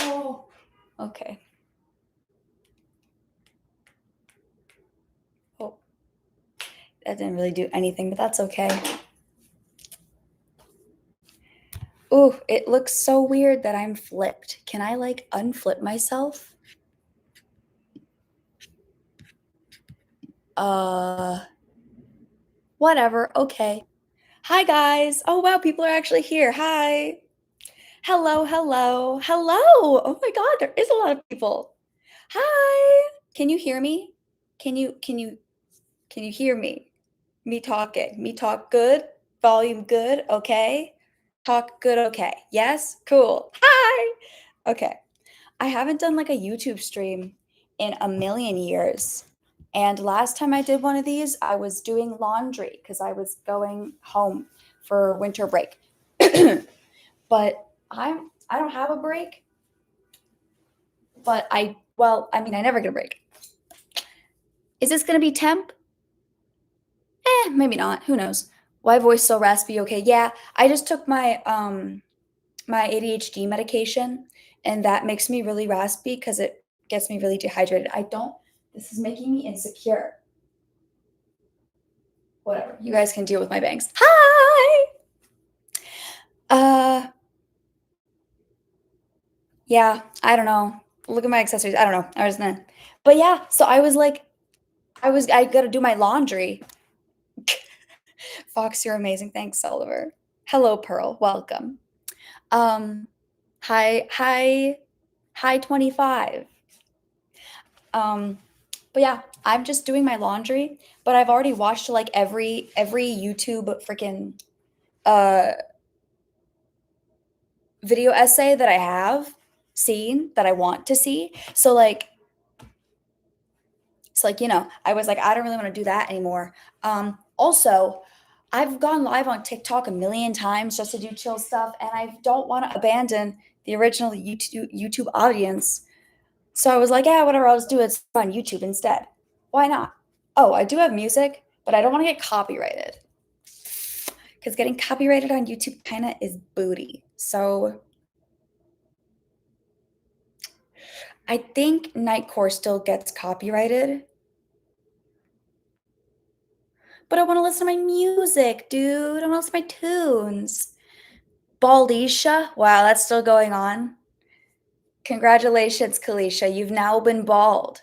Oh, okay. Oh, that didn't really do anything, but that's okay. Ooh, it looks so weird that I'm flipped. Can I like unflip myself? Uh, Whatever. Okay. Hi guys. Oh wow, people are actually here. Hi. Hello, hello. Hello. Oh my god, there is a lot of people. Hi. Can you hear me? Can you hear me? Me talking. Me talk good. Volume good. Okay. Talk good. Okay. Yes. Cool. Hi. Okay. I haven't done like a YouTube stream in a million years. And last time I did one of these, I was doing laundry because I was going home for winter break. But I don't have a break, but I never get a break. Is this gonna be temp? Maybe not. Who knows? Why voice so raspy? Okay, yeah. I just took my ADHD medication, and that makes me really raspy because it gets me really dehydrated. I don't. This is making me insecure. Whatever. You guys can deal with my bangs. Hi. Uh, yeah. I don't know. Look at my accessories. I don't know. I was gonna. But yeah. So I was like, I gotta do my laundry. Fox, you're amazing. Thanks, Oliver. Hello, Pearl. Welcome. Um, hi, 25. Um, but yeah, I'm just doing my laundry, but I've already watched like every YouTube freaking uh video essay that I have seen that I want to see. I was like, I don't really want to do that anymore. Also, I've gone live on TikTok a million times just to do chill stuff, and I don't want to abandon the original YouTube audience. So I was like, yeah, whatever, I'll just do it on YouTube instead. Why not? Oh, I do have music, but I don't want to get copyrighted because getting copyrighted on YouTube kind of is booty. So I think Nightcore still gets copyrighted, but I want to listen to my music, dude. I want to listen to my tunes. Baldisha? Wow, that's still going on. Congratulations, Kalisha. You've now been bald.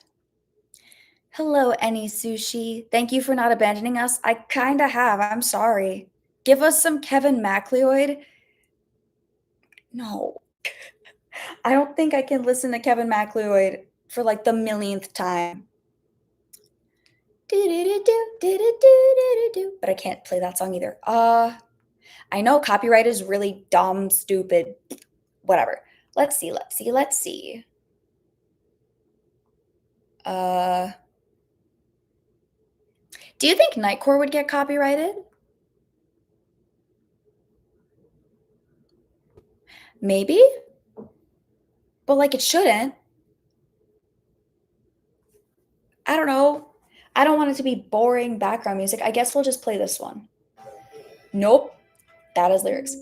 Hello, Any Sushi. Thank you for not abandoning us. I kinda have. I'm sorry. Give us some Kevin MacLeod. No, I don't think I can listen to Kevin MacLeod for like the millionth time. But I can't play that song either. I know copyright is really dumb, stupid, whatever. Let's see, let's see, let's see. Uh, do you think Nightcore would get copyrighted? Maybe, but like it shouldn't. I don't know. I don't want it to be boring background music. I guess we'll just play this one. Nope, that is lyrics.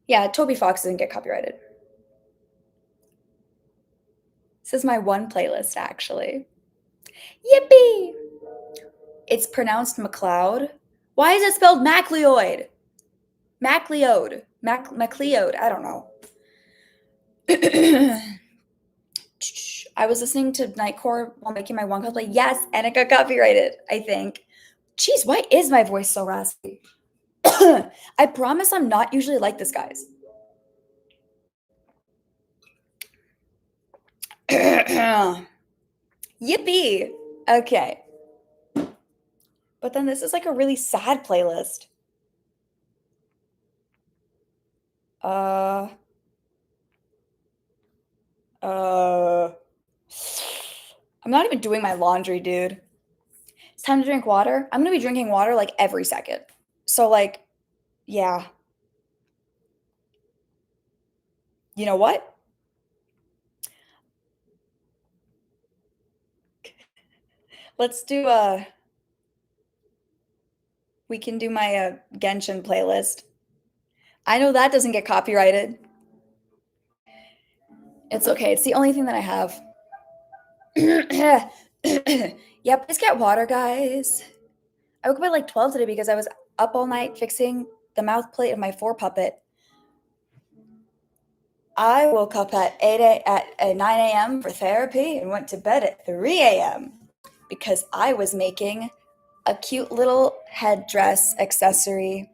Yeah, Toby Fox doesn't get copyrighted. This is my one playlist, actually. Yippee! It's pronounced McLeod. Why is it spelled MacLeod? MacLeod. MacLeod. I don't know. I was listening to Nightcore while making my one cosplay. Yes, and it got copyrighted, I think. Jeez, why is my voice so raspy? I promise I'm not usually like this, guys. Yippee! Okay. But then this is like a really sad playlist. Uh, uh, I'm not even doing my laundry, dude. It's time to drink water. I'm gonna be drinking water like every second. So, like, yeah. You know what? Let's do we can do my Genshin playlist. I know that doesn't get copyrighted. It's okay. It's the only thing that I have. Yep, please get water, guys. I woke up at like 12 today because I was up all night fixing the mouth plate of my 4 puppet. I woke up at 9 a.m. for therapy and went to bed at 3 a.m. because I was making a cute little headdress accessory.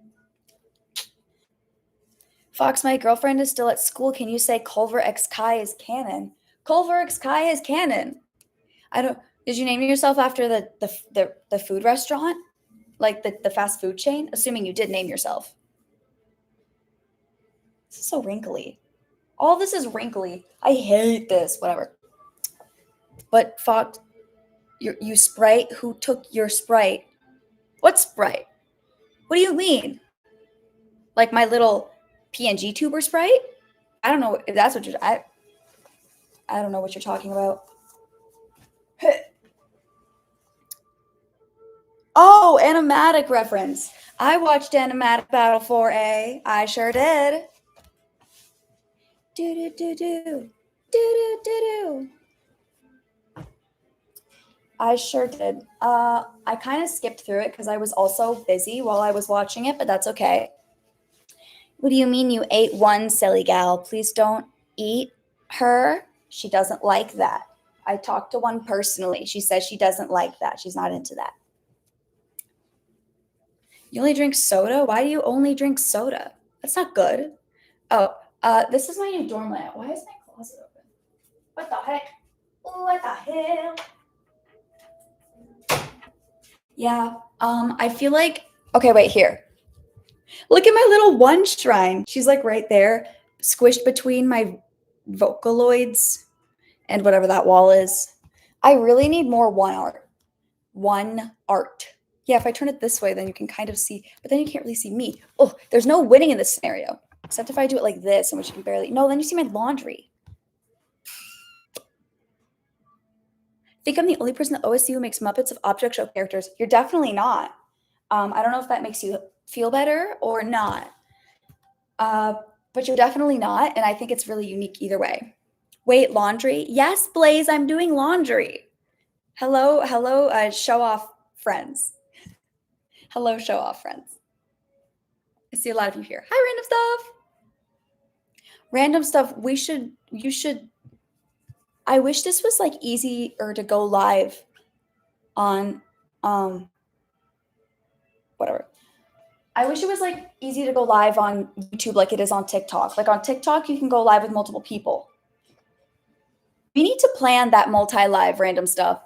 Fox, my girlfriend is still at school. Can you say Culver X Kai is canon? Culver X Kai is canon. I don't. Did you name yourself after the food restaurant, like the fast food chain? Assuming you did name yourself. This is so wrinkly. All this is wrinkly. I hate this. Whatever. But Fox, you Sprite. Who took your Sprite? What Sprite? What do you mean? Like my little PNG tuber Sprite? I don't know if that's what you're. I don't know what you're talking about. Oh, Animatic reference. I watched Animatic Battle 4A. I sure did. Do do do do. Do do do do. I sure did. I kind of skipped through it because I was also busy while I was watching it, but that's okay. What do you mean you ate one, silly gal? Please don't eat her. She doesn't like that. I talked to one personally. She says she doesn't like that. She's not into that. You only drink soda? Why do you only drink soda? That's not good. Oh, this is my new dorm layout. Why is my closet open? What the heck? What the hell? Yeah, I feel like, okay, wait, here. Look at my little one shrine. She's like right there, squished between my Vocaloids and whatever that wall is. I really need more one art. One art. Yeah, if I turn it this way, then you can kind of see, but then you can't really see me. Oh, there's no winning in this scenario. Except if I do it like this, in which you can barely. No, then you see my laundry. I think I'm the only person at OSU who makes Muppets of object show characters. You're definitely not. I don't know if that makes you feel better or not. But you're definitely not, and I think it's really unique either way. Wait, laundry? Yes, Blaze, I'm doing laundry. Hello, show off friends. Hello, show off friends. I see a lot of you here. Hi, random stuff. Random stuff. You should. I wish this was like easier to go live on, whatever. I wish it was like easy to go live on YouTube like it is on TikTok. Like on TikTok, you can go live with multiple people. We need to plan that multi-live random stuff.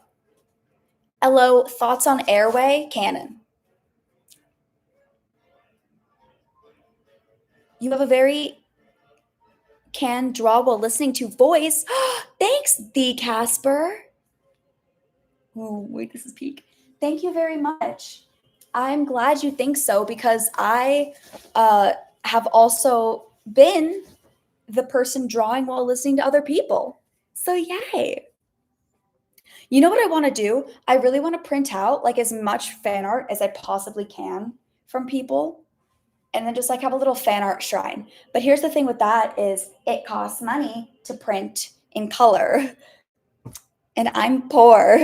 Hello, thoughts on Airway? Canon. You have a very can draw while listening to voice. Thanks, the Casper. Oh, wait, this is peak. Thank you very much. I'm glad you think so because I have also been the person drawing while listening to other people. So yay. You know what I want to do? I really want to print out like as much fan art as I possibly can from people and then just like have a little fan art shrine. But here's the thing with that is it costs money to print in color. And I'm poor.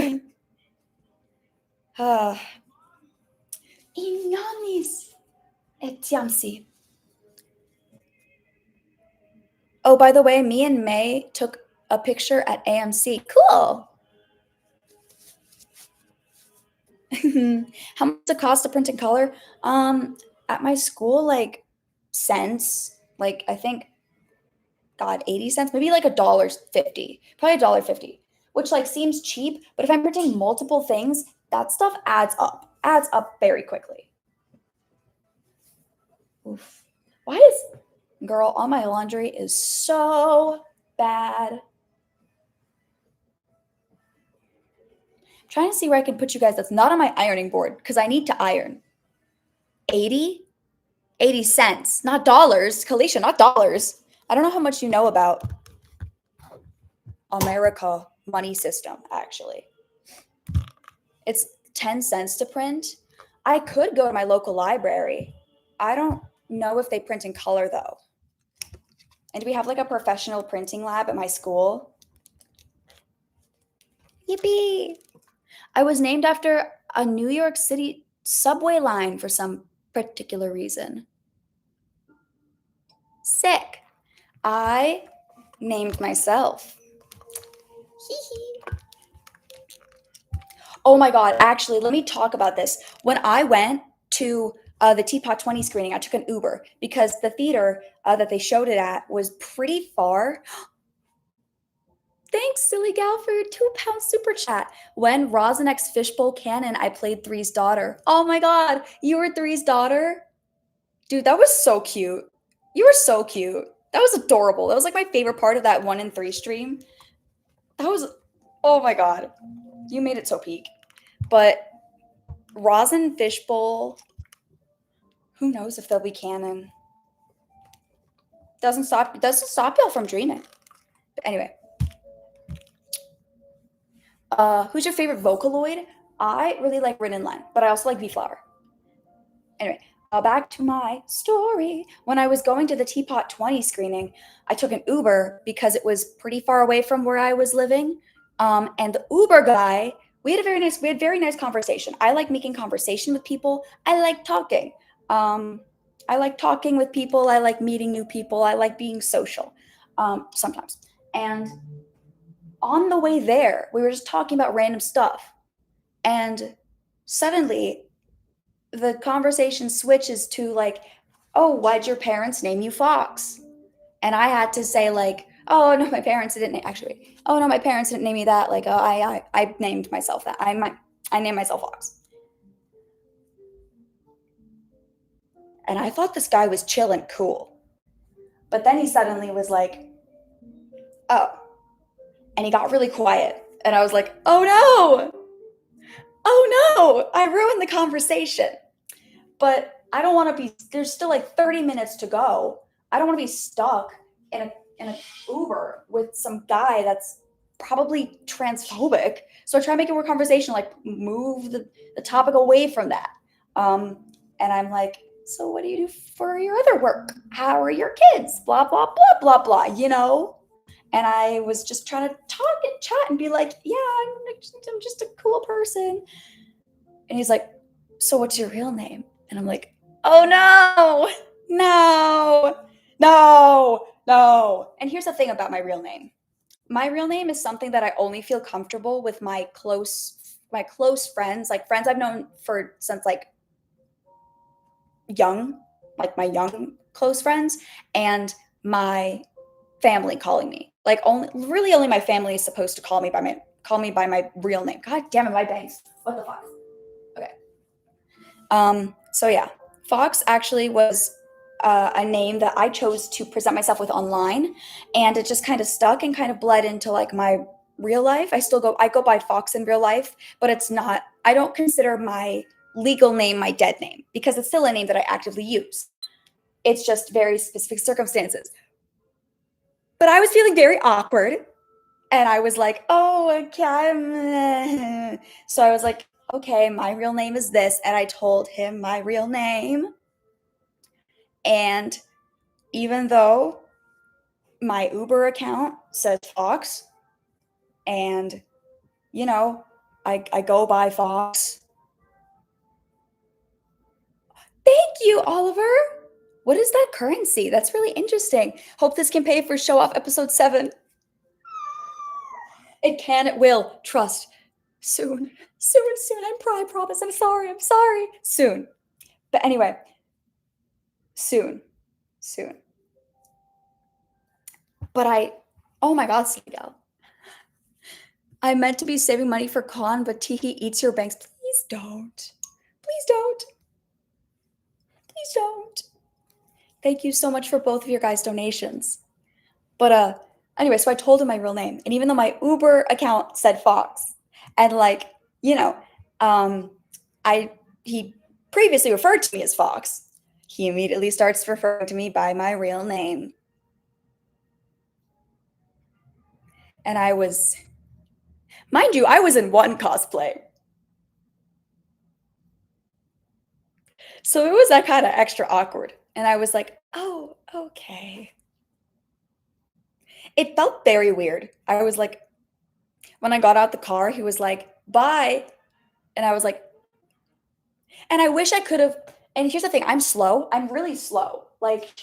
Ignonis etiamsi. Oh, by the way, me and May took a picture at AMC. Cool. How much does it cost to print in color? At my school, like cents, like I think, God, 80 cents, maybe like $1.50, probably $1.50, which like seems cheap, but if I'm printing multiple things, that stuff adds up very quickly. Oof. Why is, girl, all my laundry is so bad. Trying to see where I can put you guys that's not on my ironing board because I need to iron. 80? 80 cents, not dollars. Kalisha, not dollars. I don't know how much you know about America money system, actually. It's 10 cents to print. I could go to my local library. I don't know if they print in color, though. And we have like a professional printing lab at my school. Yippee! I was named after a New York City subway line for some particular reason. Sick. I named myself. Hee hee. Oh my God, actually, let me talk about this. When I went to the Teapot 20 screening, I took an Uber because the theater that they showed it at was pretty far. Thanks, Silly Gal, for your £2 super chat. When Rosinek's Fishbowl Canon, I played Three's daughter. Oh my God, you were Three's daughter? Dude, that was so cute. You were so cute. That was adorable. That was like my favorite part of that 1 in 3 stream. That was, oh my God. You made it so peak. But Rosin Fishbowl, who knows if they'll be canon. Doesn't stop y'all from dreaming. But anyway. Who's your favorite Vocaloid? I really like Rin and Len, but I also like V-Flower. Anyway, back to my story. When I was going to the Teapot 20 screening, I took an Uber because it was pretty far away from where I was living. And the Uber guy, we had very nice conversation. I like making conversation with people. I like talking. I like talking with people. I like meeting new people. I like being social sometimes. And on the way there, we were just talking about random stuff. And suddenly, the conversation switches to like, oh, why'd your parents name you Fox? And I had to say like, oh no, my parents didn't actually. Oh no, my parents didn't name me that. Like, oh, I named myself that. I named myself Fox. And I thought this guy was chill and cool, but then he suddenly was like, oh, and he got really quiet, and I was like, oh no, I ruined the conversation. But I don't want to be, there's still like 30 minutes to go. I don't want to be stuck in an Uber with some guy that's probably transphobic. So I try to make it more conversation, like move the topic away from that. And I'm like, so what do you do for your other work? How are your kids? Blah, blah, blah, blah, blah, you know? And I was just trying to talk and chat and be like, yeah, I'm just a cool person. And he's like, so what's your real name? And I'm like, oh no. And here's the thing about my real name. My real name is something that I only feel comfortable with my close friends, like friends I've known for since like young, like my young close friends, and my family calling me. Like only my family is supposed to call me by my real name. God damn it, my bangs. What the fuck? Okay. So yeah, Fox actually was a name that I chose to present myself with online, and it just kind of stuck and kind of bled into like my real life. I go by Fox in real life, but it's not. I don't consider my legal name my dead name because it's still a name that I actively use. It's just very specific circumstances. But I was feeling very awkward, and I was like, "Oh, okay." So I was like, okay, my real name is this. And I told him my real name. And even though my Uber account says Fox, and, you know, I go by Fox. Thank you, Oliver. What is that currency? That's really interesting. Hope this can pay for Show Off episode 7. It can, it will. Trust. Soon. I promise. I'm sorry. Soon. But anyway, soon. But oh my God, Seagull. I meant to be saving money for con, but Tiki eats your banks. Please don't. Thank you so much for both of your guys' donations. But anyway, so I told him my real name. And even though my Uber account said Fox, and like, you know, he previously referred to me as Fox, he immediately starts referring to me by my real name. And mind you, I was in one cosplay. So it was that kind of extra awkward. And I was like, oh, okay. It felt very weird. I was like, when I got out the car, he was like, bye. And I was like, and I wish I could have. And here's the thing, I'm slow. I'm really slow. Like,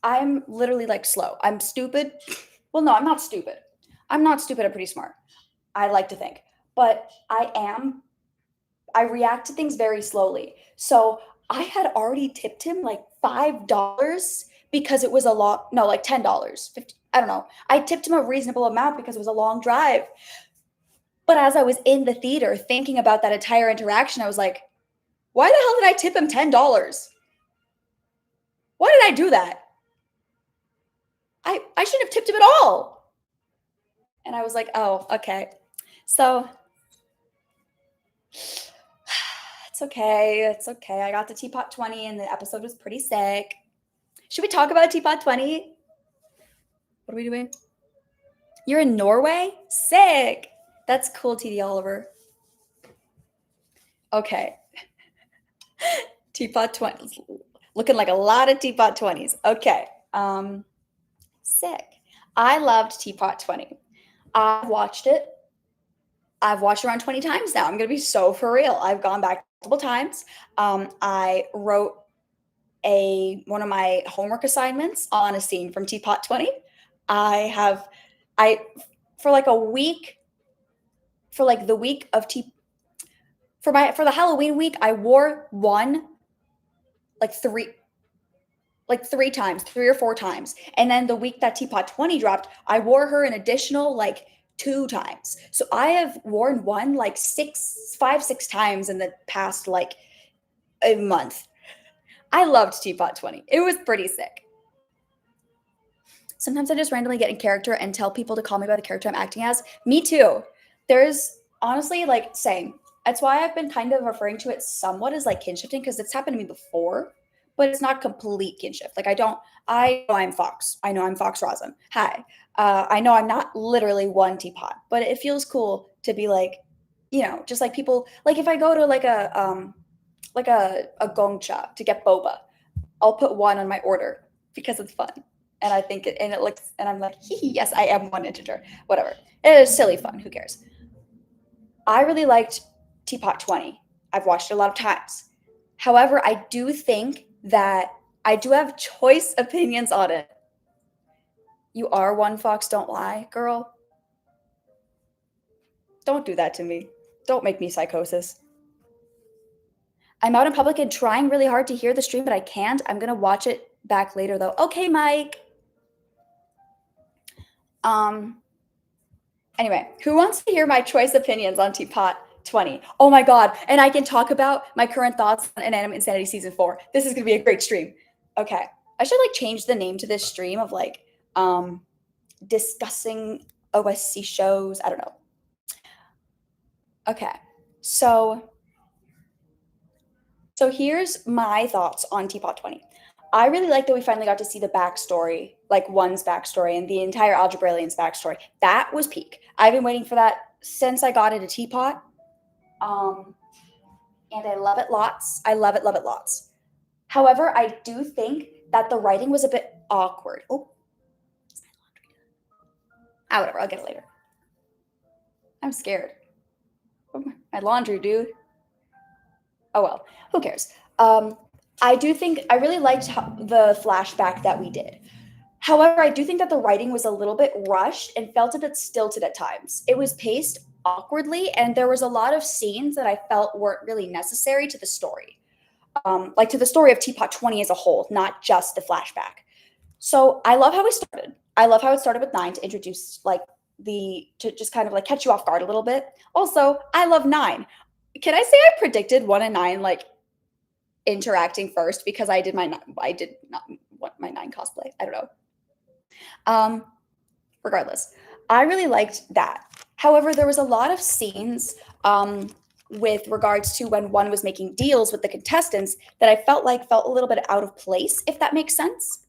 I'm literally like slow. I'm stupid. Well, no, I'm not stupid. I'm not stupid. I'm pretty smart. I like to think. But I react to things very slowly. So I had already tipped him like $5 because it was a lot, no, like $10, 50, I don't know. I tipped him a reasonable amount because it was a long drive. But as I was in the theater thinking about that entire interaction, I was like, why the hell did I tip him $10? Why did I do that? I shouldn't have tipped him at all. And I was like, oh, okay. So it's okay. It's okay. I got the Teapot 20 and the episode was pretty sick. Should we talk about Teapot 20? What are we doing? You're in Norway? Sick. That's cool, TD Oliver. Okay. Teapot 20s. Looking like a lot of Teapot 20s. Okay. Sick. I loved Teapot 20. I've watched it. I've watched it around 20 times now. I'm going to be so for real. I've gone back multiple times. I wrote one of my homework assignments on a scene from Teapot 20. I for like a week, for like the week of for the Halloween week, I wore one like three times, 3 or 4 times. And then the week that Teapot 20 dropped, I wore her an additional like 2 times. So I have worn one like 6 times in the past like a month. I loved Teapot 20. It was pretty sick. Sometimes I just randomly get in character and tell people to call me by the character I'm acting as. Me too. There's honestly like same. That's why I've been kind of referring to it somewhat as like kinshifting because it's happened to me before, but it's not complete kinshift. Like I know I'm Fox. I know I'm Fox Rosin. Hi. I know I'm not literally one teapot, but it feels cool to be like, just like people, like if I go to like a gongcha to get boba, I'll put one on my order because it's fun. And I think it looks, and I'm like, yes, I am one integer. Whatever. It is silly fun. Who cares? I really liked Teapot 20. I've watched it a lot of times. However, I do think that I do have choice opinions on it. You are one Fox, don't lie, girl. Don't do that to me. Don't make me psychosis. I'm out in public and trying really hard to hear the stream, but I can't. I'm going to watch it back later, though. Okay, Mike. Anyway, who wants to hear my choice opinions on Teapot 20? Oh my god, and I can talk about my current thoughts on Inanimate Insanity Season 4. This is going to be a great stream. Okay, I should like change the name to this stream of like discussing OSC shows. I don't know. Okay, so here's my thoughts on Teapot 20. I really like that we finally got to see the backstory, like one's backstory and the entire Algebra Aliens backstory. That was peak. I've been waiting for that since I got into Teapot. And I love it lots. I love it lots. However, I do think that the writing was a bit awkward. Oh, whatever. I'll get it later. I'm scared. Oh, my laundry, dude. Oh well, who cares? I do think I really liked the flashback that we did. However, I do think that the writing was a little bit rushed and felt a bit stilted at times. It was paced awkwardly, and there was a lot of scenes that I felt weren't really necessary to the story, like to the story of Teapot 20 as a whole, not just the flashback. So I love how we started. I love how it started with 9 to introduce like to just kind of like catch you off guard a little bit. Also, I love 9. Can I say I predicted 1 and 9 like interacting first because I did not want my 9 cosplay. I don't know. Regardless, I really liked that. However, there was a lot of scenes with regards to when 1 was making deals with the contestants that I felt a little bit out of place, if that makes sense.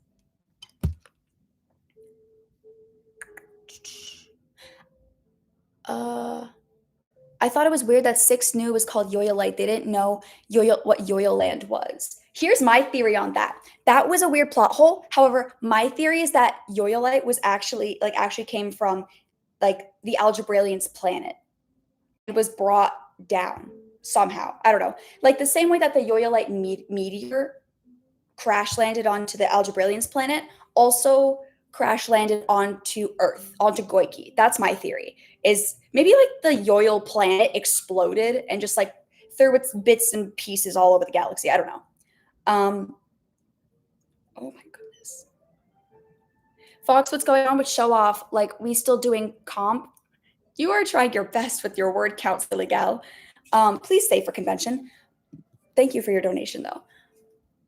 I thought it was weird that 6 knew it was called Yoyo Light. They didn't know what Yoyo Land was. Here's my theory on that. That was a weird plot hole. However, my theory is that Yoyolite was actually came from like the Algebralian's planet. It was brought down somehow. I don't know. Like the same way that the Yoyolite meteor crash landed onto the Algebralian's planet, also crash landed onto Earth, onto Goiki. That's my theory. Is maybe like the Yoyol planet exploded and just like threw its bits and pieces all over the galaxy. I don't know. Oh my goodness. Fox, what's going on with show off? Like, we still doing comp? You are trying your best with your word count, silly gal. Please stay for convention. Thank you for your donation, though.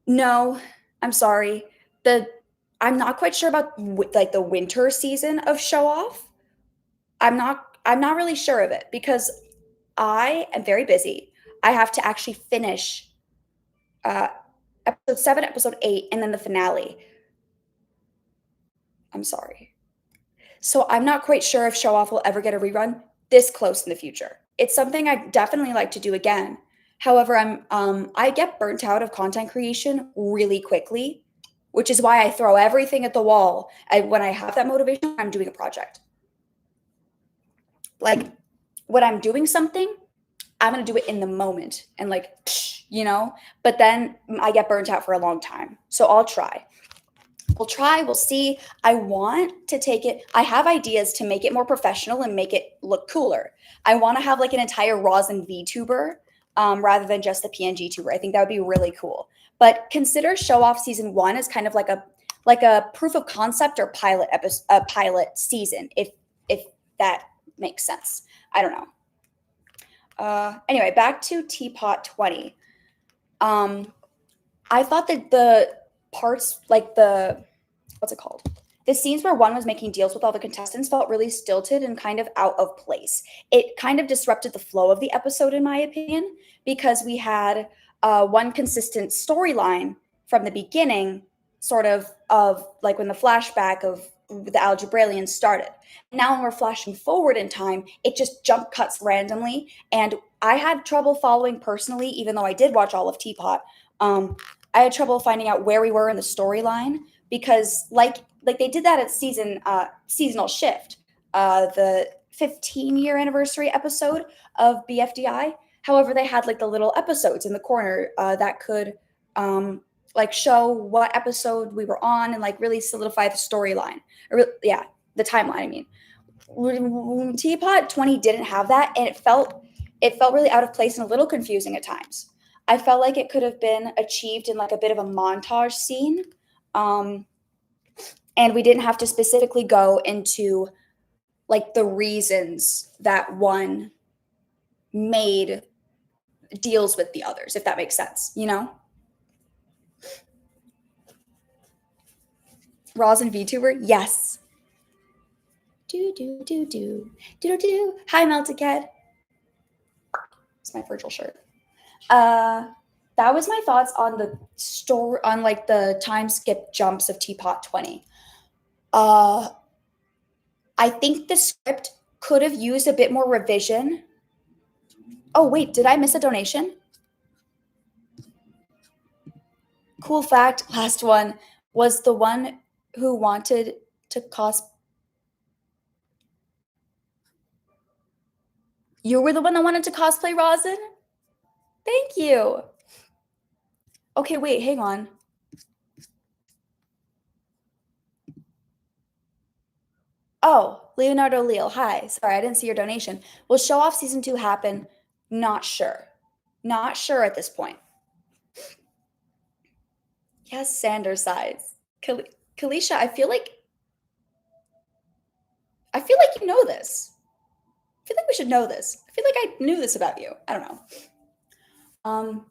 No, I'm sorry. I'm not quite sure about like the winter season of show off. I'm not really sure of it because I am very busy. I have to actually finish uh episode 7, episode 8, and then the finale. I'm sorry. So I'm not quite sure if Show Off will ever get a rerun this close in the future. It's something I'd definitely like to do again. However, I get burnt out of content creation really quickly, which is why I throw everything at the wall. When I have that motivation, I'm doing a project. Like when I'm doing something, I'm gonna do it in the moment and like, but then I get burnt out for a long time. So I'll try. We'll see. I want to take it. I have ideas to make it more professional and make it look cooler. I want to have like an entire Rosin VTuber rather than just the PNG tuber. I think that would be really cool. But consider Show Off season 1 as kind of like a proof of concept or pilot season, if that makes sense. I don't know. Anyway, back to Teapot 20. I thought that the parts like what's it called? The scenes where one was making deals with all the contestants felt really stilted and kind of out of place. It kind of disrupted the flow of the episode, in my opinion, because we had one consistent storyline from the beginning, sort of like when the flashback of the Algebralians started. Now when we're flashing forward in time, it just jump cuts randomly. And I had trouble following personally, even though I did watch all of Teapot. I had trouble finding out where we were in the storyline because like they did that at seasonal shift, the 15-year anniversary episode of BFDI. However, they had like the little episodes in the corner that could like show what episode we were on and like really solidify the storyline. The timeline. I mean, Teapot 20 didn't have that, and it felt really out of place and a little confusing at times. I felt like it could have been achieved in like a bit of a montage scene. And we didn't have to specifically go into like the reasons that one made deals with the others, if that makes sense, Rosin VTuber, yes. Do. Hi, Melted Cat. It's my virtual shirt. That was my thoughts on the story, on like the time skip jumps of Teapot 20. I think the script could have used a bit more revision. Oh wait, did I miss a donation? Cool fact, last one, was the one who wanted to You were the one that wanted to cosplay Rosin? Thank you. Okay, wait, hang on. Oh, Leonardo Leal, hi. Sorry, I didn't see your donation. Will Show Off season 2 happen? Not sure. Not sure at this point. Yes, Sander size. Kalisha, I feel like you know this. I feel like we should know this. I feel like I knew this about you. I don't know.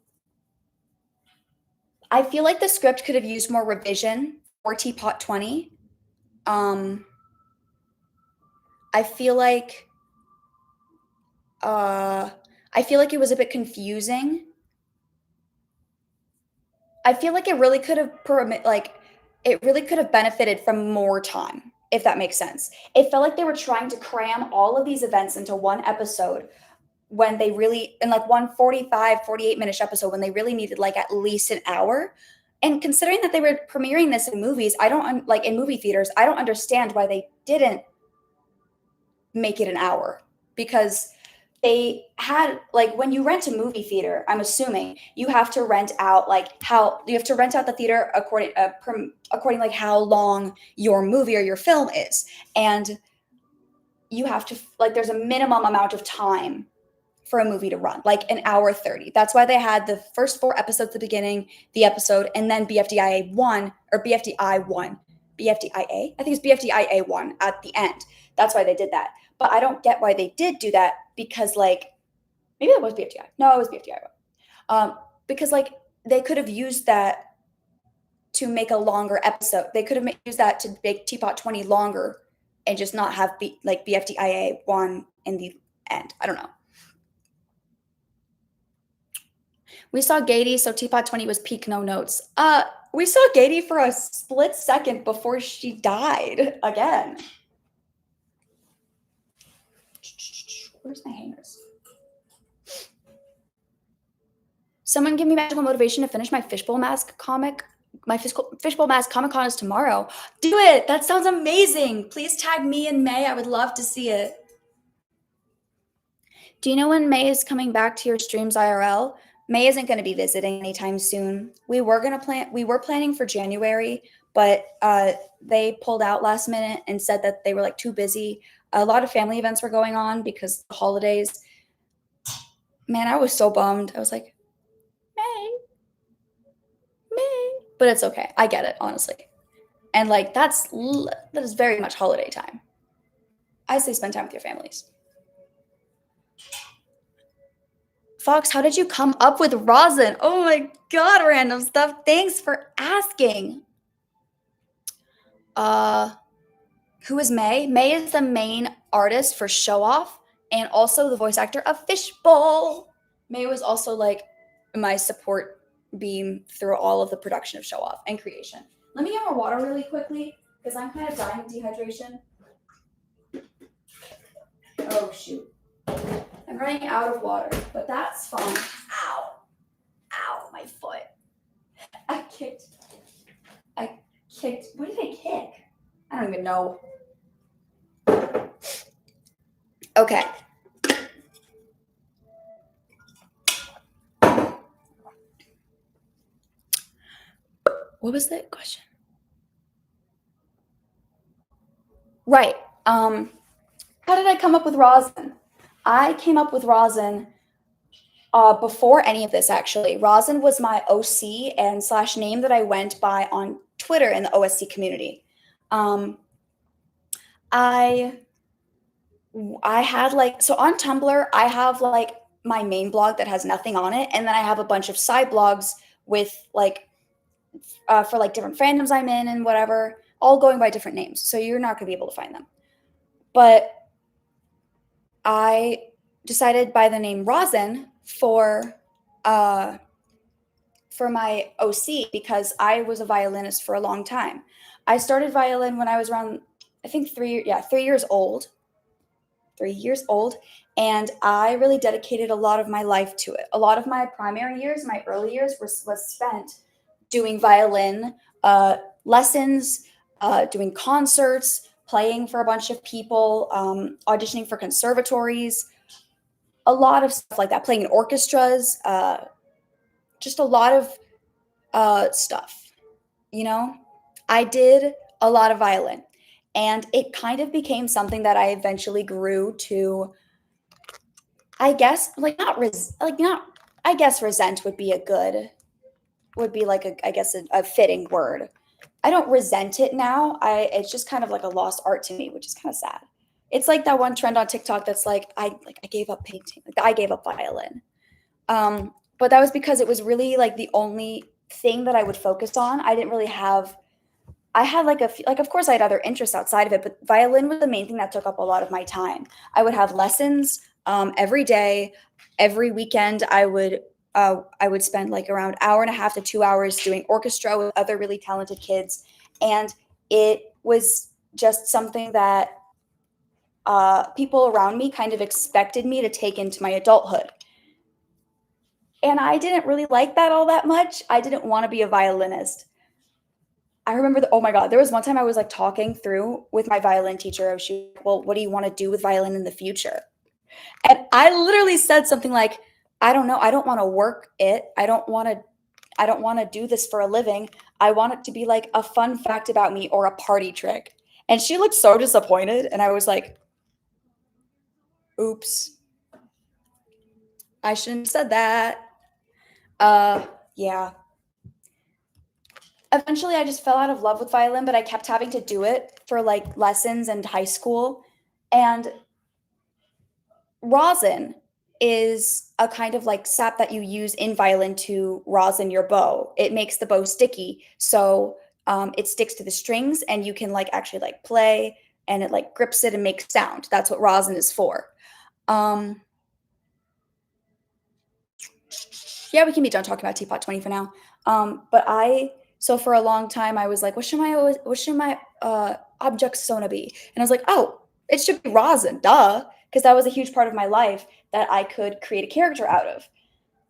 I feel like the script could have used more revision for Teapot 20. I feel like it was a bit confusing. I feel like it really could have benefited from more time, if that makes sense. It felt like they were trying to cram all of these events into one episode when they really, in like one 48-minute episode, when they really needed like at least an hour. And considering that they were premiering this in movies, I don't like in movie theaters, I don't understand why they didn't make it an hour, because they had like when you rent a movie theater, I'm assuming you have to rent out like how you have to rent out the theater according like how long your movie or your film is, and you have to like there's a minimum amount of time for a movie to run, like an hour 30. That's why they had the first 4 episodes at the beginning, the episode, and then BFDIA 1 or BFDI 1, BFDIA, I think it's BFDIA 1 at the end. That's why they did that. But I don't get why they did do that, because like maybe that was BFDI. No, it was BFDI 1. Because like they could have used that to make a longer episode. They could have used that to make Teapot 20 longer and just not have like BFDIA 1 in the end. I don't know. We saw Gady, so Teapot 20 was peak no notes. We saw Gady for a split second before she died again. Where's my hangers? Someone give me magical motivation to finish my Fishbowl Mask comic. My Fishbowl Mask Comic Con is tomorrow. Do it! That sounds amazing! Please tag me and May. I would love to see it. Do you know when May is coming back to your streams IRL? May isn't going to be visiting anytime soon. We were planning for January, but they pulled out last minute and said that they were like too busy. A lot of family events were going on because of the holidays. Man, I was so bummed. I was like, May. But it's okay. I get it, honestly. And like that is very much holiday time. I say spend time with your families. Fox, how did you come up with rosin? Oh my god, random stuff. Thanks for asking. Who is May? May is the main artist for Show Off and also the voice actor of Fishbowl. May was also like my support beam through all of the production of Show Off and creation. Let me get more water really quickly because I'm kind of dying of dehydration. Oh shoot. I'm running out of water, but that's fine. Ow. Ow, my foot. I kicked. What did I kick? I don't even know. Okay. What was the question? Right. How did I come up with rosin? I came up with rosin before any of this, actually. Rosin was my OC and / name that I went by on Twitter in the OSC community. I had like, so on Tumblr, I have like my main blog that has nothing on it. And then I have a bunch of side blogs with like, for like different fandoms I'm in and whatever, all going by different names. So you're not going to be able to find them. But I decided by the name Rosin for my OC because I was a violinist for a long time. I started violin when I was around, I think 3 years old. 3 years old. And I really dedicated a lot of my life to it. A lot of my primary years, my early years was spent doing violin lessons, doing concerts, playing for a bunch of people, auditioning for conservatories, a lot of stuff like that, playing in orchestras, just a lot of stuff, you know? I did a lot of violin, and it kind of became something that I eventually grew to, I guess, I guess resent would be a fitting word. I don't resent it now. It's just kind of like a lost art to me, which is kind of sad. It's like that one trend on TikTok that's like I gave up painting. Like I gave up violin. But that was because it was really like the only thing that I would focus on. I didn't really have. I had of course I had other interests outside of it, but violin was the main thing that took up a lot of my time. I would have lessons every day, every weekend. I would spend like around 1.5 to 2 hours doing orchestra with other really talented kids. And it was just something that people around me kind of expected me to take into my adulthood. And I didn't really like that all that much. I didn't want to be a violinist. I remember oh my God, there was one time I was like talking through with my violin teacher. She was like, well, what do you want to do with violin in the future? And I literally said something like, I don't know. I don't want to work it. I don't want to do this for a living. I want it to be like a fun fact about me or a party trick. And she looked so disappointed. And I was like, oops, I shouldn't have said that. Yeah. Eventually I just fell out of love with violin, but I kept having to do it for like lessons in high school. And rosin is a kind of like sap that you use in violin to rosin your bow. It makes the bow sticky, so it sticks to the strings, and you can like actually like play, and it like grips it and makes sound. That's what rosin is for. Um, yeah, we can be done talking about Teapot 20 for now. But so for a long time I was like, what should my object persona be? And I was like, oh, it should be rosin, duh, because that was a huge part of my life that I could create a character out of.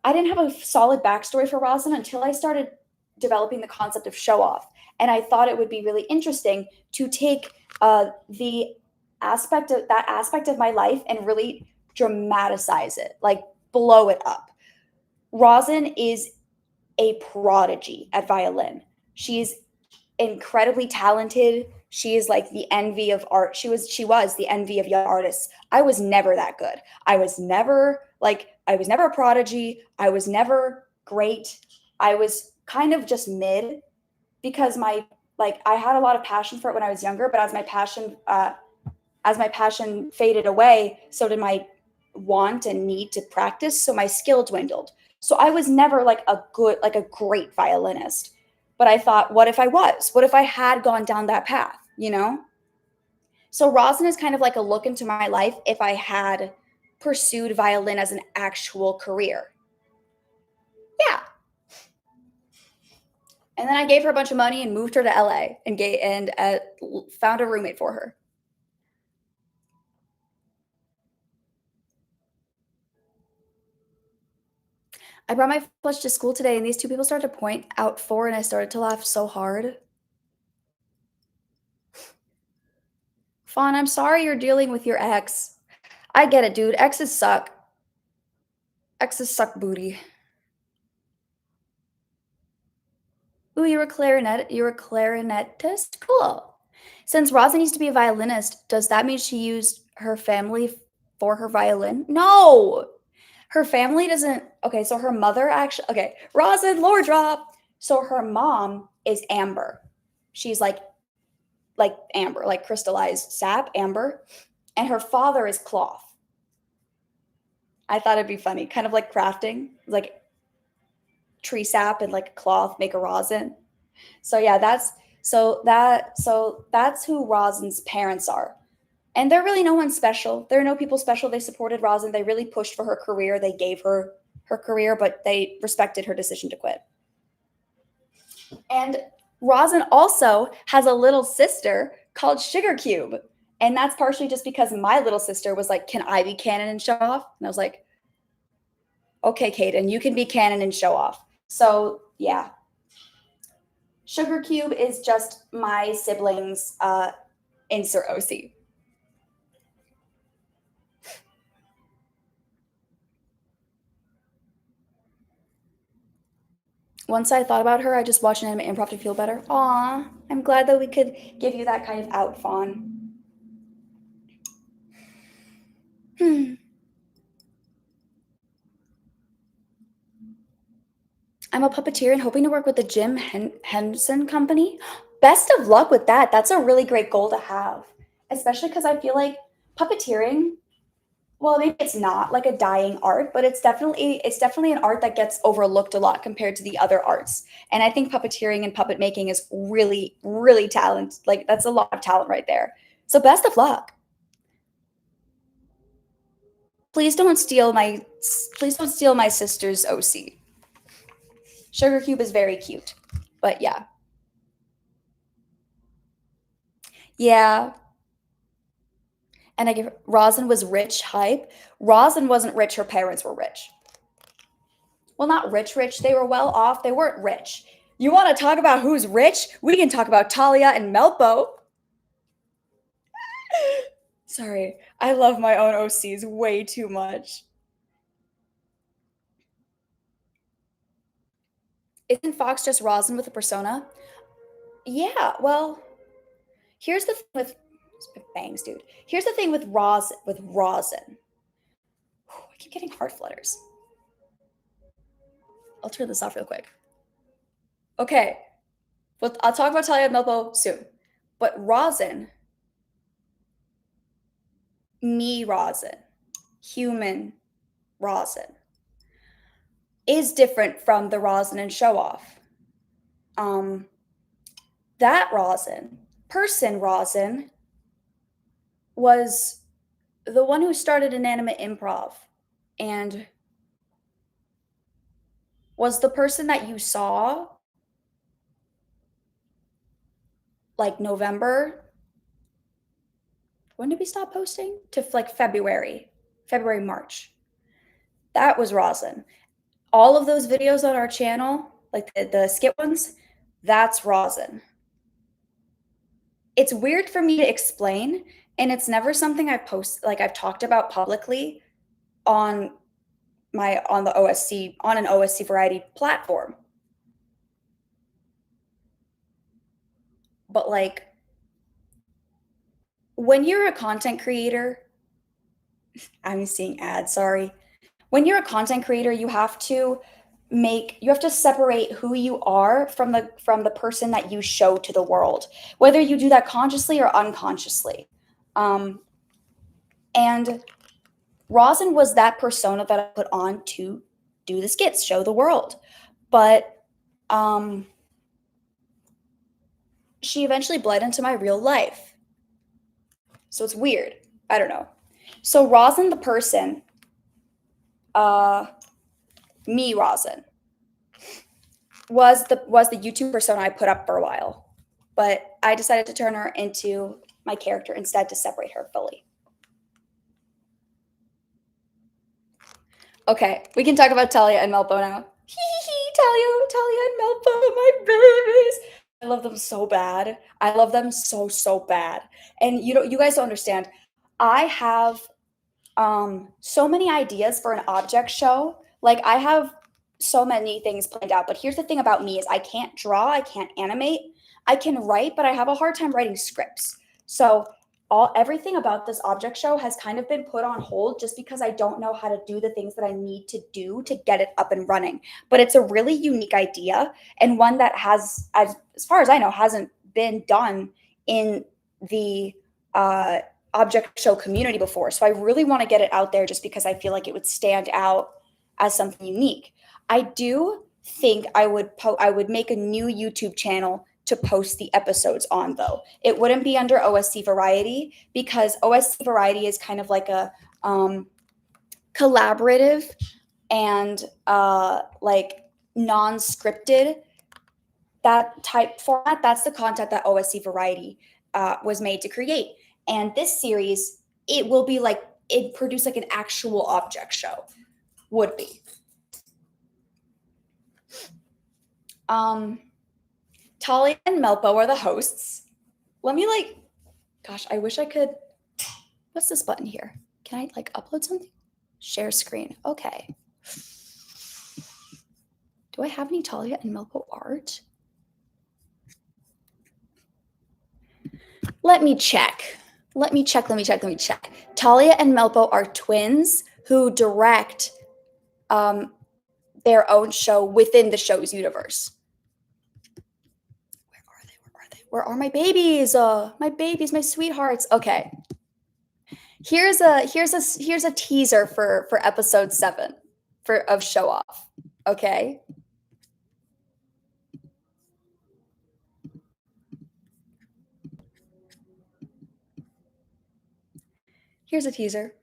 I didn't have a solid backstory for rosin until I started developing the concept of show off, and I thought it would be really interesting to take the aspect of my life and really dramatize it, like blow it up. Rosin is a prodigy at violin. She's incredibly talented. She is like the envy of art. She was the envy of young artists. I was never that good. I was never a prodigy. I was never great. I was kind of just mid because I had a lot of passion for it when I was younger, but as my passion faded away, so did my want and need to practice. So my skill dwindled. So I was never like a great violinist. But I thought, what if I was? What if I had gone down that path, you know? So rosin is kind of like a look into my life if I had pursued violin as an actual career. Yeah. And then I gave her a bunch of money and moved her to LA and found a roommate for her. I brought my flush to school today, and these two people started to point out four, and I started to laugh so hard. Fawn, I'm sorry you're dealing with your ex. I get it, dude. Exes suck. Exes suck booty. Ooh, you're a clarinetist? Cool. Since Rosa needs to be a violinist, does that mean she used her family for her violin? No. Her family doesn't. Okay, so her mother actually. Okay, Rosin, lore drop. So her mom is amber. She's like amber, like crystallized sap, amber, and her father is cloth. I thought it'd be funny, kind of like crafting, like tree sap and like cloth make a rosin. So yeah, that's who Rosin's parents are. And they're really no one special. There are no people special. They supported Rosin. They really pushed for her career. They gave her her career, but they respected her decision to quit. And Rosin also has a little sister called Sugar Cube. And that's partially just because my little sister was like, can I be canon and show off? And I was like, okay, Kaden, you can be canon and show off. So yeah. Sugar Cube is just my siblings insert OC. Once I thought about her, I just watched an anime improv to feel better. Aw, I'm glad that we could give you that kind of out, Fawn. Hmm. I'm a puppeteer and hoping to work with the Jim Henson Company. Best of luck with that. That's a really great goal to have, especially because I feel like puppeteering. Well, maybe it's not like a dying art, but it's definitely an art that gets overlooked a lot compared to the other arts. And I think puppeteering and puppet making is really, really talent. Like that's a lot of talent right there. So best of luck. Please don't steal my please don't steal my sister's OC. Sugar Cube is very cute. But yeah. Yeah. And I give Rosin was rich hype. Rosin wasn't rich, her parents were rich. Well, not rich, rich. They were well off. They weren't rich. You want to talk about who's rich? We can talk about Talia and Melpo. Sorry, I love my own OCs way too much. Isn't Fox just Rosin with a persona? Yeah, well, here's the thing with bangs, dude. Here's the thing with Rosin. I keep getting heart flutters. I'll turn this off real quick. Okay, but I'll talk about Talia and Melpo soon. But Rosin, me Rosin, human Rosin, is different from the Rosin and Show Off. That Rosin, person Rosin, was the one who started Inanimate Improv and was the person that you saw like November. When did we stop posting? To like February, March. That was Rosin. All of those videos on our channel, like the skit ones, that's Rosin. It's weird for me to explain, and it's never something I've talked about publicly on the OSC, on an OSC variety platform. But like when you're a content creator, I'm seeing ads, sorry. When you're a content creator, you have to separate who you are from the person that you show to the world, whether you do that consciously or unconsciously. And Rosin was that persona that I put on to do the skits, show the world. But she eventually bled into my real life. So it's weird. I don't know. So Rosin the person, me Rosin, was the YouTube persona I put up for a while. But I decided to turn her into my character instead to separate her fully. Okay, we can talk about Talia and Melpo now. Talia and Melpo, my babies. I love them so bad. I love them so, so bad. And you guys don't understand. I have so many ideas for an object show. Like I have so many things planned out. But here's the thing about me is I can't draw, I can't animate. I can write, but I have a hard time writing scripts. So everything about this object show has kind of been put on hold just because I don't know how to do the things that I need to do to get it up and running. But it's a really unique idea and one that has, as far as I know, hasn't been done in the object show community before. So I really want to get it out there just because I feel like it would stand out as something unique. I do think I would make a new YouTube channel to post the episodes on, though. It wouldn't be under OSC Variety because OSC Variety is kind of like a collaborative and like non-scripted, that type format. That's the content that OSC Variety was made to create. And this series, it will be like, it produced like an actual object show, would be. Talia and Melpo are the hosts. Let me gosh, I wish I could, what's this button here? Can I upload something? Share screen, okay. Do I have any Talia and Melpo art? Let me check. Talia and Melpo are twins who direct their own show within the show's universe. Where are my babies? My babies, my sweethearts. Okay. Here's a teaser for episode 7 of Show Off. Okay. Here's a teaser.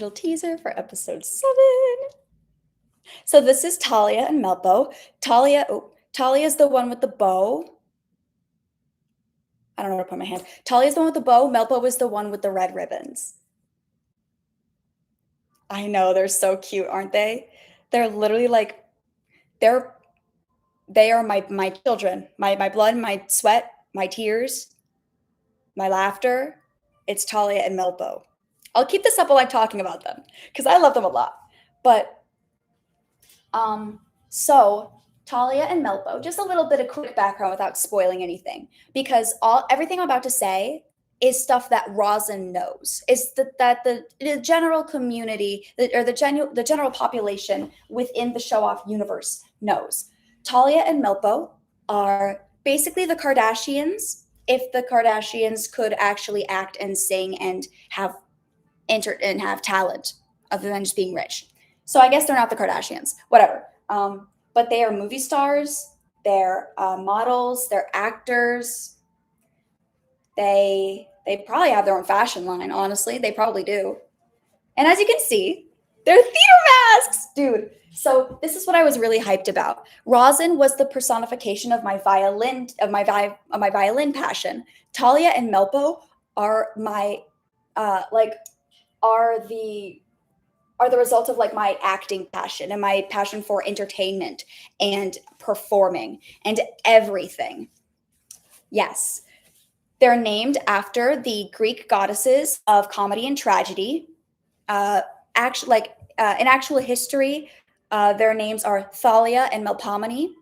little teaser for episode 7. So this is Talia and Melpo. Talia is the one with the bow. I don't know where to put my hand. Talia is the one with the bow. Melpo is the one with the red ribbons. I know, they're so cute, aren't they? They're literally like they're they are my children. My blood, my sweat, my tears, my laughter. It's Talia and Melpo. I'll keep this up while I'm talking about them because I love them a lot. But so Talia and Melpo, just a little bit of quick background without spoiling anything, because everything I'm about to say is stuff that Rosin knows. Is that the general community or the general population within the show off universe knows. Talia and Melpo are basically the Kardashians if the Kardashians could actually act and sing and have have talent other than just being rich. So I guess they're not the Kardashians, whatever. But they are movie stars, they're models, they're actors. They probably have their own fashion line. Honestly, they probably do. And as you can see, they're theater masks, dude. So this is what I was really hyped about. Rosin was the personification of my violin passion. Talia and Melpo are my like are the result of like my acting passion and my passion for entertainment and performing and everything. Yes. They're named after the Greek goddesses of comedy and tragedy. In actual history, their names are Thalia and Melpomene,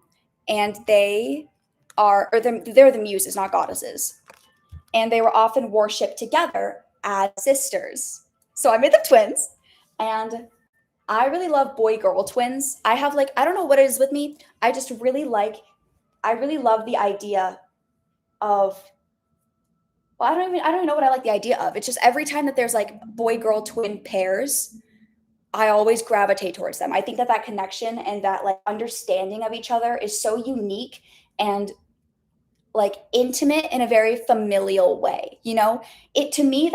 and they're the muses, not goddesses. And they were often worshipped together as sisters. So I made them twins, and I really love boy girl twins. I don't know what it is with me. I really love the idea of, well, I don't even know what I like the idea of. It's just every time that there's like boy girl twin pairs, I always gravitate towards them. I think that connection and that like understanding of each other is so unique and like intimate in a very familial way. You know, to me,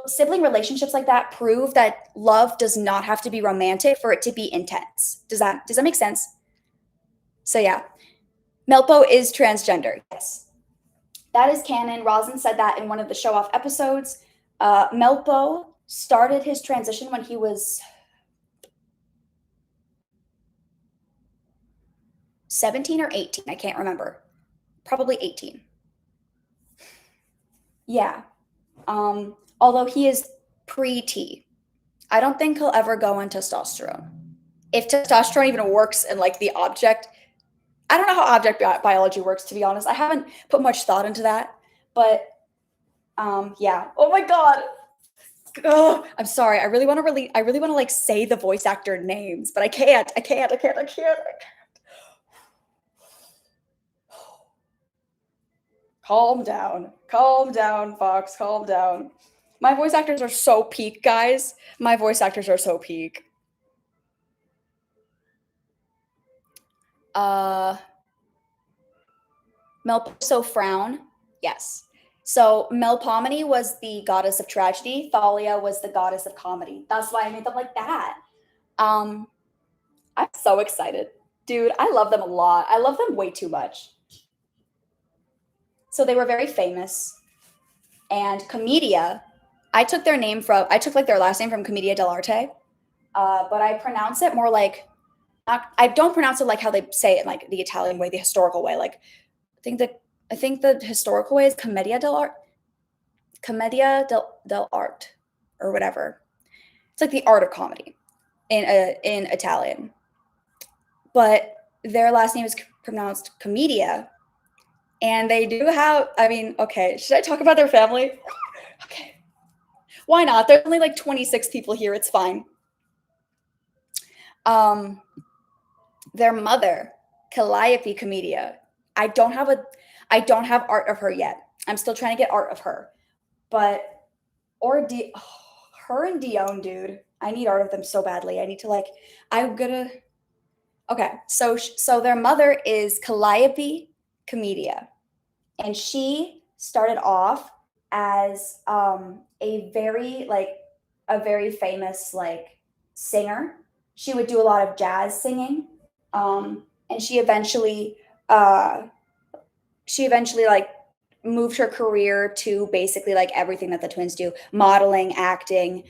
sibling relationships like that prove that love does not have to be romantic for it to be intense. Does that make sense? So yeah, Melpo is transgender. Yes, that is canon. Rosin said that in one of the show off episodes. Melpo started his transition when he was 17 or 18. I can't remember. Probably 18. Yeah. Although he is pre-T. I don't think he'll ever go on testosterone. If testosterone even works in like the object, I don't know how object biology works, to be honest. I haven't put much thought into that. But yeah. Oh my god. Oh, I'm sorry. I really want to like say the voice actor names, but I can't. Calm down. Calm down, Fox. Calm down. My voice actors are so peak, guys. My voice actors are so peak. So frown. Yes. So Melpomene was the goddess of tragedy. Thalia was the goddess of comedy. That's why I made them like that. I'm so excited. Dude, I love them a lot. I love them way too much. So they were very famous. And Comedia, I took like their last name from Commedia dell'arte, but I pronounce it more like, I don't pronounce it like how they say it, like the Italian way, the historical way. Like I think the historical way is Commedia dell'arte, or whatever. It's like the art of comedy in Italian. But their last name is pronounced Commedia, and they do have. I mean, okay, should I talk about their family? Okay, why not? There's only like 26 people here. It's fine. Their mother, Calliope Commedia. I don't have art of her yet. I'm still trying to get art of her. But her and Dion, dude. I need art of them so badly. I need to like I'm gonna Okay. So their mother is Calliope Commedia, and she started off as a very like a very famous like singer. She would do a lot of jazz singing, and uh, she eventually like moved her career to basically like everything that the twins do: modeling, acting,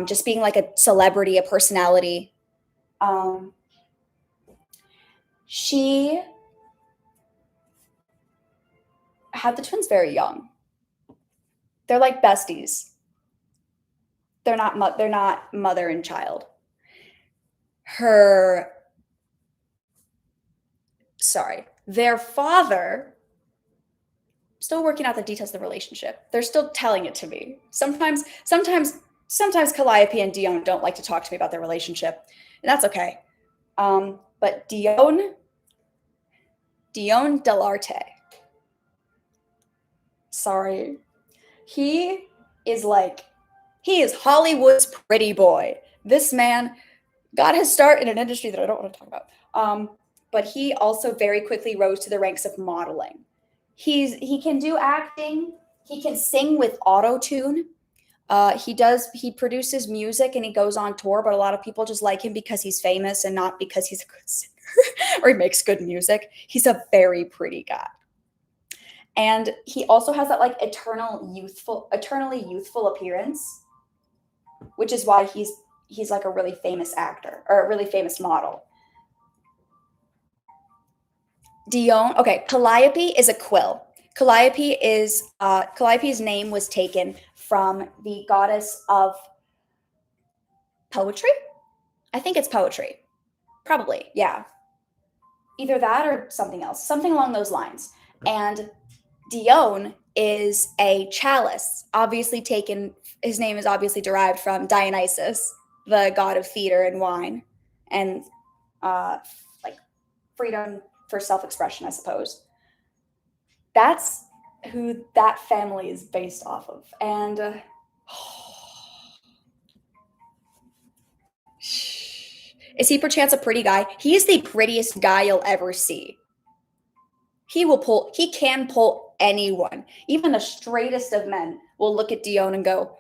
just being like a celebrity, a personality. Um, she had the twins very young. They're like besties. They're not mother and child. Her sorry, their father, still working out the details of the relationship. They're still telling it to me. Sometimes Calliope and Dion don't like to talk to me about their relationship, and that's okay. But Dion Delarte, sorry, he is like he is Hollywood's pretty boy. This man got his start in an industry that I don't want to talk about. But he also very quickly rose to the ranks of modeling. He can do acting. He can sing with auto tune. He produces music and he goes on tour, but a lot of people just like him because he's famous and not because he's a good singer or he makes good music. He's a very pretty guy. And he also has that like eternally youthful appearance, which is why he's like a really famous actor or a really famous model. Dion, okay, Calliope is a quill. Calliope's name was taken from the goddess of poetry. I think it's poetry. Probably, yeah. Either that or something else, something along those lines. And Dion is a chalice, obviously taken, his name is obviously derived from Dionysus, the god of theater and wine, and like freedom for self-expression, I suppose. That's who that family is based off of. And is he perchance a pretty guy? He is the prettiest guy you'll ever see. He can pull anyone. Even the straightest of men will look at Dion and go,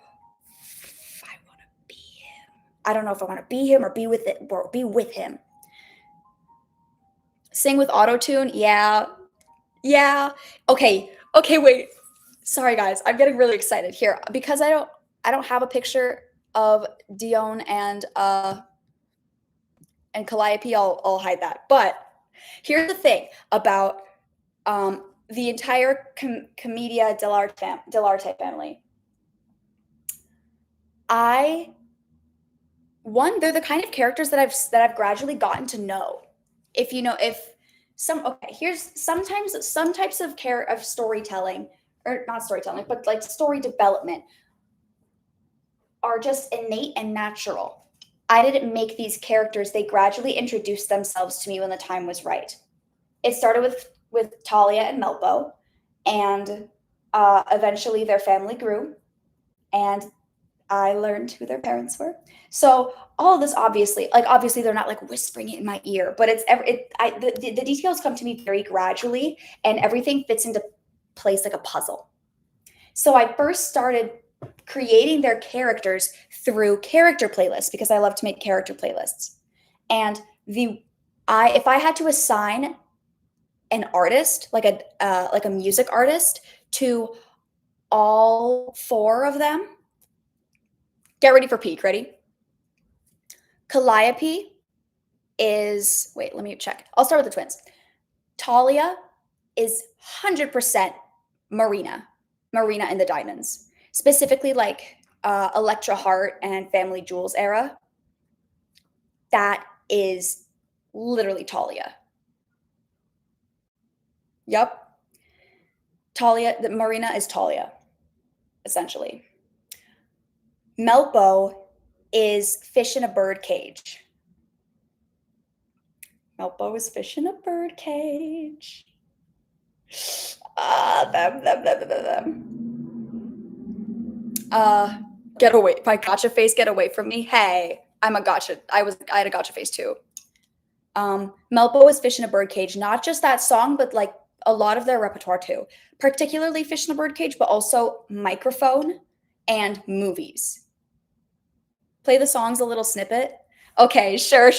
I want to be him. I don't know if I want to be him or be with it or be with him. Sing with autotune? Yeah. Yeah. Okay. Okay, wait. Sorry guys. I'm getting really excited here because I don't have a picture of Dion and Calliope. I'll hide that. But here's the thing about the entire Commedia dell'arte family. They're the kind of characters that I've gradually gotten to know. Here's sometimes some types of storytelling, or not storytelling, but like story development are just innate and natural. I didn't make these characters, they gradually introduced themselves to me when the time was right. It started with Talia and Melpo, and eventually their family grew, and I learned who their parents were. So all of this, obviously they're not like whispering it in my ear, but the details come to me very gradually, and everything fits into place like a puzzle. So I first started creating their characters through character playlists because I love to make character playlists. And if I had to assign an artist, like a music artist, to all four of them, get ready for peak. Ready? Calliope is, wait, let me check. I'll start with the twins. Talia is 100% Marina and the Diamonds, specifically like Electra Heart and Family Jewels era. That is literally Talia. Yep. Marina is Talia, essentially. Melpo is fish in a bird cage. Melpo is fish in a bird cage. Them. Get away. My gotcha face, get away from me. Hey, I'm a gotcha. I had a gotcha face too. Melpo is fish in a bird cage. Not just that song, but like a lot of their repertoire too. Particularly Fish in a Bird Cage, but also Microphone and Movies. Play the songs a little snippet. Okay, sure.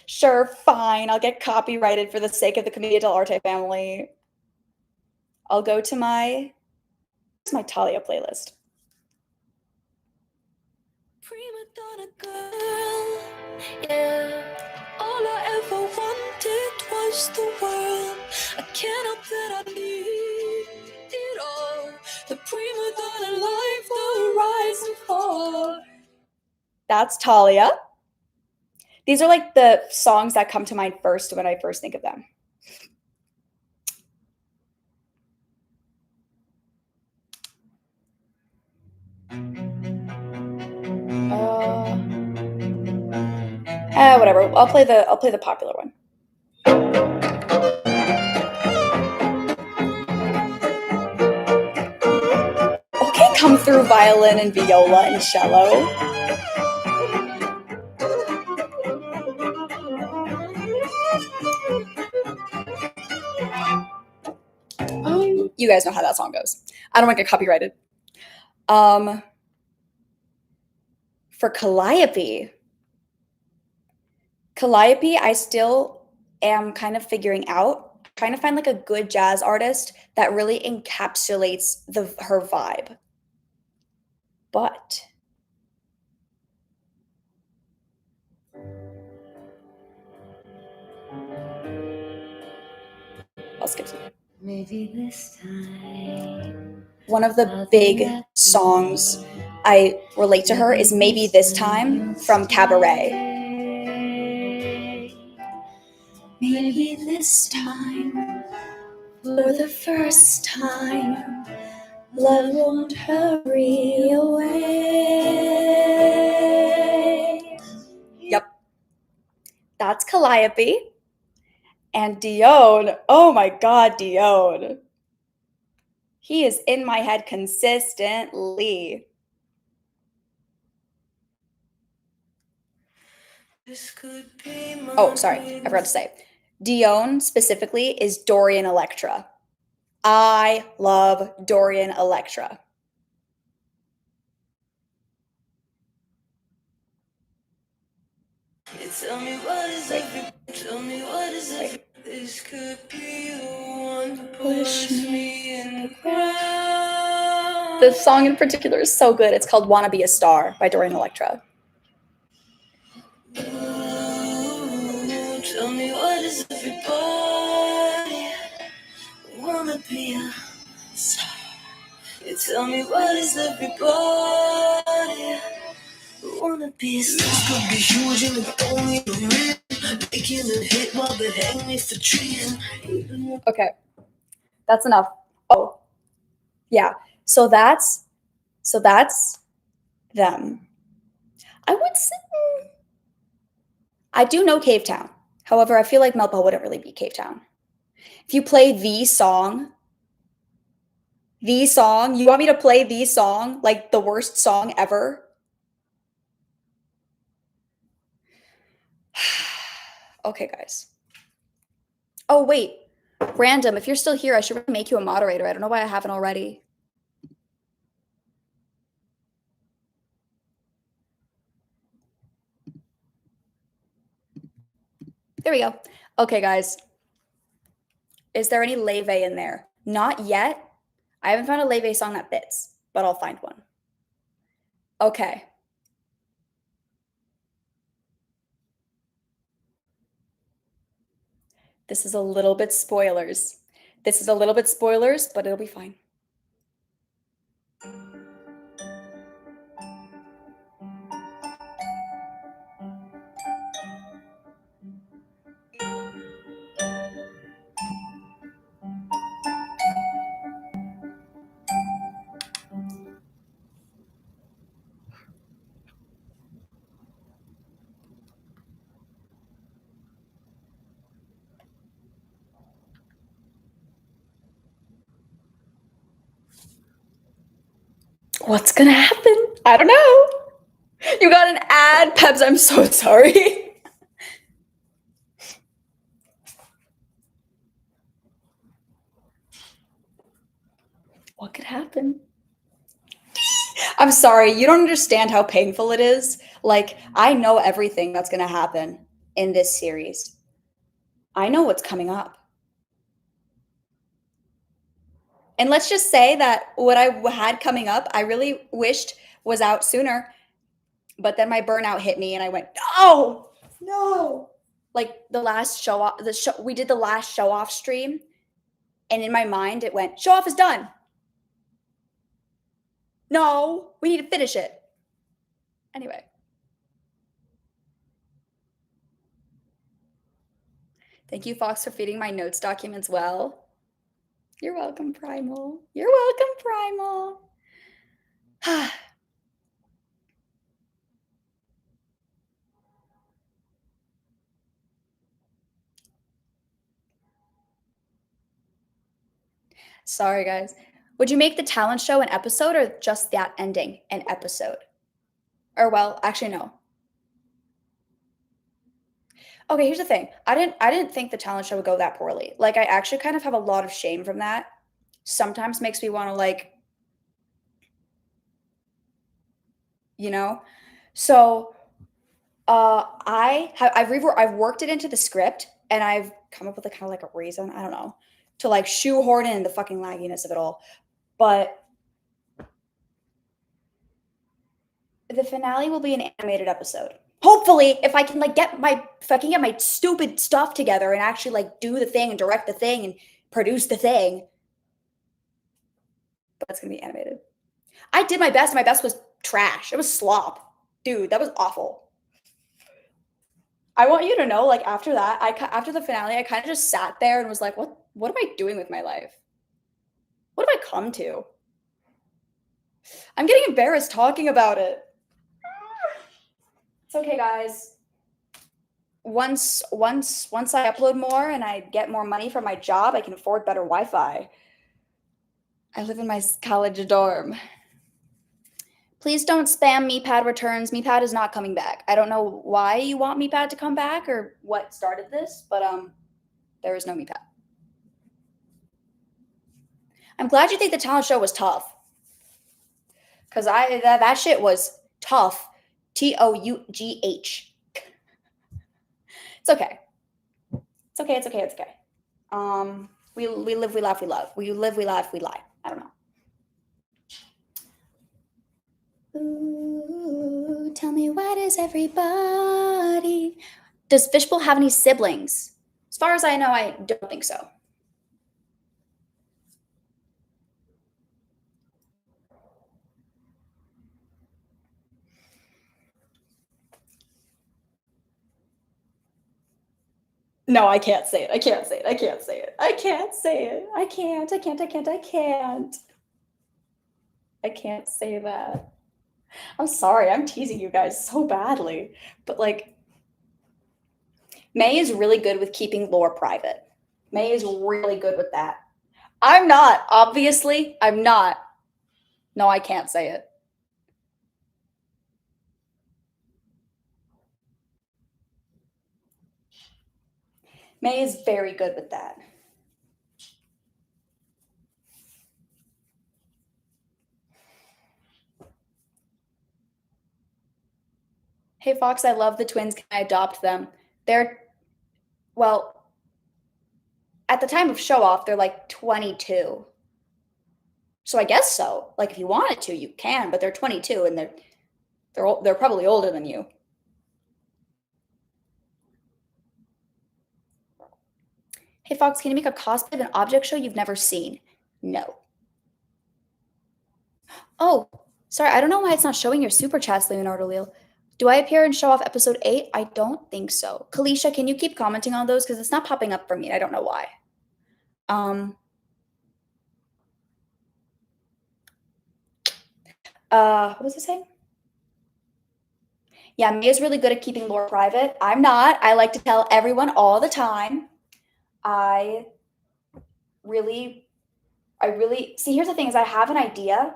Sure, fine. I'll get copyrighted for the sake of the Commedia dell'arte family. I'll go to my Talia playlist. Prima donna girl, yeah. All I ever wanted was the world. I can't help that I need it all. The prima donna life, the rise and fall. That's Talia. These are like the songs that come to mind first when I first think of them. Whatever. I'll play the popular one. Okay, come through violin and viola and cello. You guys know how that song goes. I don't want to get copyrighted. For Calliope, I still am kind of figuring out, trying to find like a good jazz artist that really encapsulates her vibe. But I'll skip some. Maybe this time. One of the big songs I relate to her is Maybe This Time from Cabaret. Maybe this time, for the first time, love won't hurry away. Yep. That's Calliope. And Dion, oh my God, Dion. He is in my head consistently. Oh, sorry, I forgot to say. Dion specifically is Dorian Electra. I love Dorian Electra. Tell me what is it? Tell me what is it? This could be the one to push me in the ground. The song in particular is so good. It's called Wanna Be a Star by Dorian Electra. Ooh, tell me what is everybody wanna be a star. You tell me what is everybody wanna be a star. This could be huge and it's only the real. Making a hit while they hang me for trees. Okay, that's enough. Oh, yeah. So that's them. I would say I do know Cave Town. However, I feel like Melba wouldn't really be Cave Town. If you play the song, you want me to play the song, like the worst song ever? Okay, guys. Oh, wait. Random, if you're still here, I should really make you a moderator. I don't know why I haven't already. There we go. Okay, guys. Is there any Leve in there? Not yet. I haven't found a Leve song that fits, but I'll find one. Okay. This is a little bit spoilers. But it'll be fine. What's gonna happen? I don't know. You got an ad, Peps. I'm so sorry. What could happen? I'm sorry, you don't understand how painful it is. Like, I know everything that's gonna happen in this series. I know what's coming up. And let's just say that what I had coming up, I really wished was out sooner, but then my burnout hit me and I went, "No! No!" Like the last show off the show we did the last show off stream, and in my mind it went, "Show off is done. No, we need to finish it." Anyway, thank you, Fox, for feeding my notes documents well. You're welcome, Primal. You're welcome, Primal. Sorry, guys. Would you make the talent show an episode or just that ending an episode? Or well, actually no. Okay, here's the thing. I didn't think the talent show would go that poorly. Like I actually kind of have a lot of shame from that. Sometimes makes me want to like, you know. So, I've worked it into the script and I've come up with a kind of like a reason, I don't know, to like shoehorn in the fucking lagginess of it all. But the finale will be an animated episode. Hopefully, if I can get my stupid stuff together and actually like do the thing and direct the thing and produce the thing, but it's gonna be animated. I did my best. My best was trash. It was slop, dude. That was awful. I want you to know, like after that, after the finale, I kind of just sat there and was like, what am I doing with my life? What have I come to? I'm getting embarrassed talking about it. It's okay, guys. Once I upload more and I get more money from my job, I can afford better Wi-Fi. I live in my college dorm. Please don't spam Meepad returns. Meepad is not coming back. I don't know why you want Meepad to come back or what started this, but there is no Meepad. I'm glad you think the talent show was tough. Cause that shit was tough. TOUGH. It's okay. It's okay. It's okay. It's okay. We live, we laugh, we love. We live, we laugh, we lie. I don't know. Ooh, tell me, why does everybody? Does Fishbowl have any siblings? As far as I know, I don't think so. No, I can't say it. I can't say it. I can't say it. I can't say it. I can't. I can't. I can't. I can't. I can't say that. I'm sorry. I'm teasing you guys so badly. But like, May is really good with keeping lore private. May is really good with that. I'm not. Obviously, I'm not. No, I can't say it. May is very good with that. Hey, Fox, I love the twins. Can I adopt them? They're, well, at the time of show off, they're like 22. So I guess so. Like if you wanted to, you can, but they're 22 and they're probably older than you. Hey, Fox, can you make a cosplay of an object show you've never seen? No. Oh, sorry, I don't know why it's not showing your super chats, Leonardo Leal. Do I appear in Show Off episode 8? I don't think so. Kalisha, can you keep commenting on those? Because it's not popping up for me. I don't know why. What was I saying? Yeah, Mia's really good at keeping lore private. I'm not. I like to tell everyone all the time. I really see. Here's the thing: is I have an idea,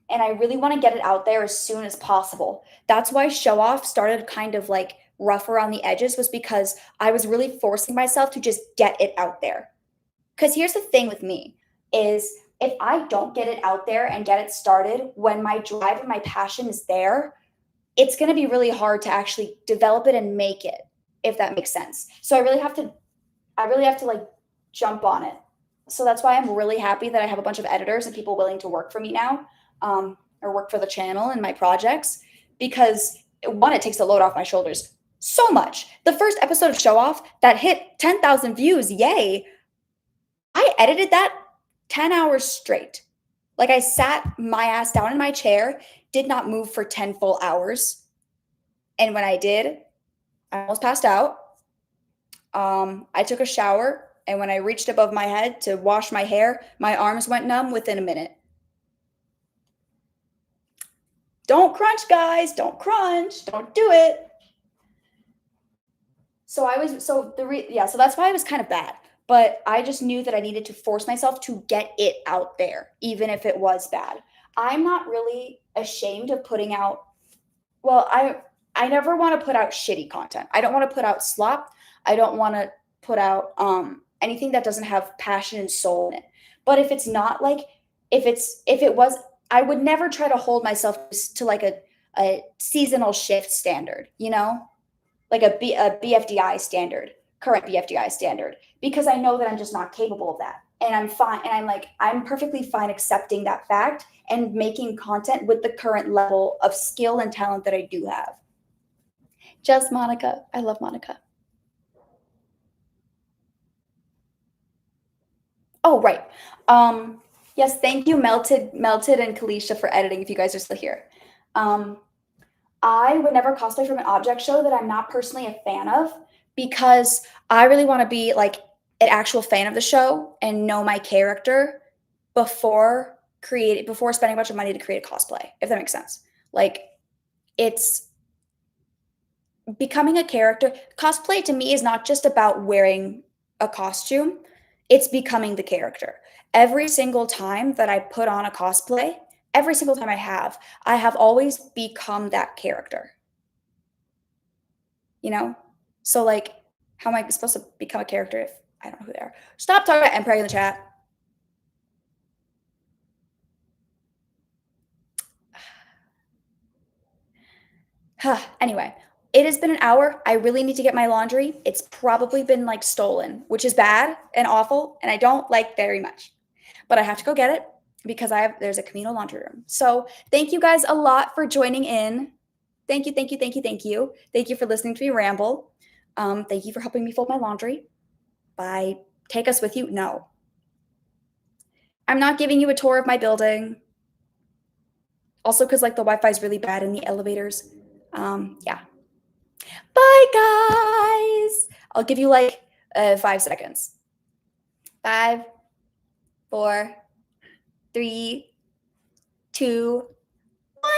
and I really want to get it out there as soon as possible. That's why Show Off started kind of like rough around the edges, was because I was really forcing myself to just get it out there. Because here's the thing with me: is if I don't get it out there and get it started when my drive and my passion is there, it's going to be really hard to actually develop it and make it, if that makes sense. So I really have to like jump on it. So that's why I'm really happy that I have a bunch of editors and people willing to work for me now, or work for the channel and my projects, because one, it takes the load off my shoulders so much. The first episode of Show Off that hit 10,000 views, yay! I edited that 10 hours straight. Like I sat my ass down in my chair, did not move for 10 full hours. And when I did, I almost passed out. I took a shower, and when I reached above my head to wash my hair, my arms went numb within a minute. Don't crunch, guys. Don't crunch. Don't do it. So so that's why it was kind of bad. But I just knew that I needed to force myself to get it out there, even if it was bad. I'm not really ashamed of putting out, well, I never want to put out shitty content. I don't want to put out slop. I don't want to put out anything that doesn't have passion and soul in it. But if it's not like, if it was, I would never try to hold myself to like a seasonal shift standard, you know, like a BFDI standard, current BFDI standard, because I know that I'm just not capable of that. And I'm fine. And I'm perfectly fine accepting that fact and making content with the current level of skill and talent that I do have. Just Monica. I love Monica. Oh, right. Yes, thank you, Melted and Kalisha, for editing, if you guys are still here. I would never cosplay from an object show that I'm not personally a fan of, because I really want to be like an actual fan of the show and know my character before spending a bunch of money to create a cosplay, if that makes sense. Like, it's becoming a character. Cosplay to me is not just about wearing a costume, it's becoming the character. Every single time that I put on a cosplay, every single time I have always become that character. You know? So like, how am I supposed to become a character if I don't know who they are? Stop talking about Emperor in the chat. Anyway, it has been an hour. I really need to get my laundry. It's probably been like stolen, which is bad and awful, and I don't like very much. But I have to go get it because there's a communal laundry room. So thank you guys a lot for joining in. Thank you, thank you, thank you, thank you. Thank you for listening to me ramble. Thank you for helping me fold my laundry. Bye. Take us with you? No. I'm not giving you a tour of my building. Also, because like the Wi-Fi is really bad in the elevators. Yeah. Bye, guys. I'll give you like 5 seconds. 5, 4, 3, 2, 1.